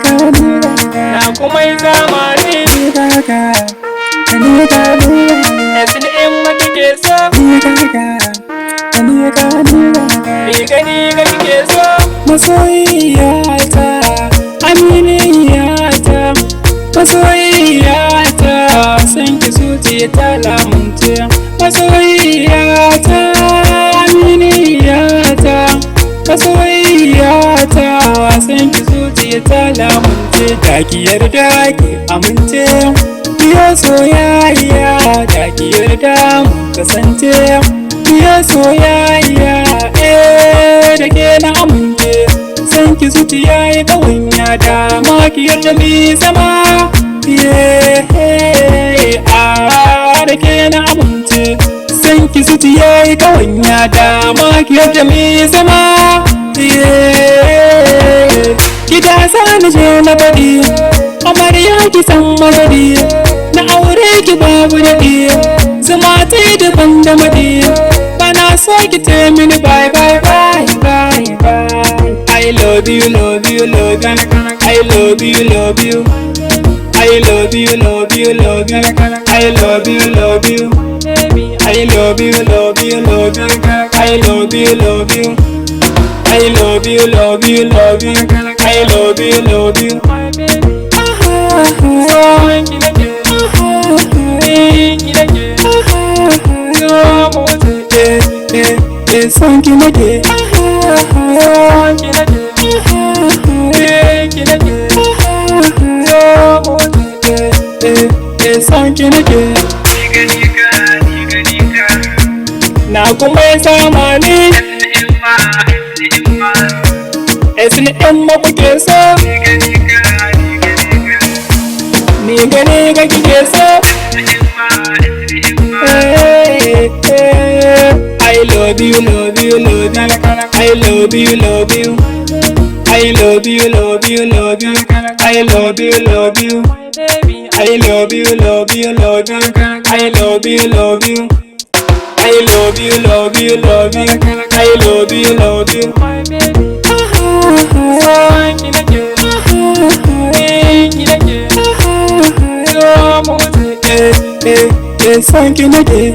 na kuma yi zamani S&M kike so ni gani ga kike so masoyiyata aminiyata masoyiyata san ki zuciya ta lamunce masoyiyata aminiyata masoyiyata san ki zuciya ta lamunce da ki yarda ki amince biyo soyayya da ki yarda mu kasance biyo soyayya da ke na amince san ki zuciya ya kawanya da ma ki yarda mi zama da ke na amince san ki zuciya ya kawanya da ma ki yarda mi zama gida sani je na bari amarya ki san madadi na aure ki babu daɗi zama ta yi daban da maɗi bana so ki te mini bye bye bye bye bye I love you love you love you I love you love you I love you love you love you I love you love you I love you love you love you I love you love you I love you love you love you I love you love you son ki nake son ki nake na kuma ya sama ni S&M ma kuke so ni gani ga kike so I love you, love you, love you. I love you, love you. I love you, love you, love you. I love you, love you. I love you, love you, love you. I love you, love you. I love you, love you, love you. I love you, love you. Son ki nake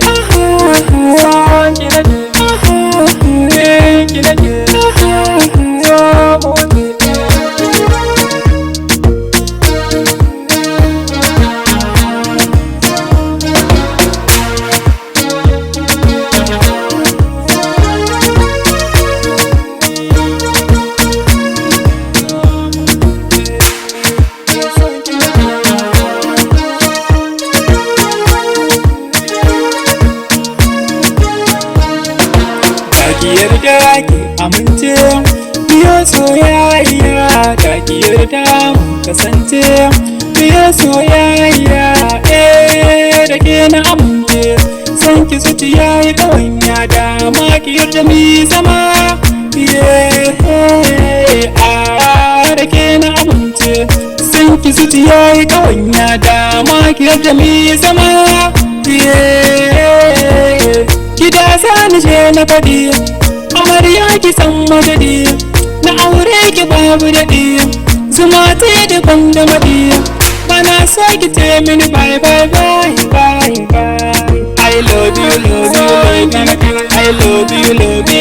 yarda ki amince biyo soyayya da ki yarda mu kasance biyo soyayya da ke na amince san ki zuciya ya kawanya da ma ki yarda mi zama da ke na amince san ki zuciya ya kawanya da ma ki yarda mi zama gida sani je na faɗi amarya ki san madadi na aure ki babu daɗi zuma ta yi daban da maɗi bana so ki te mini bye bye bye bye bye I love you love you love you I love you love you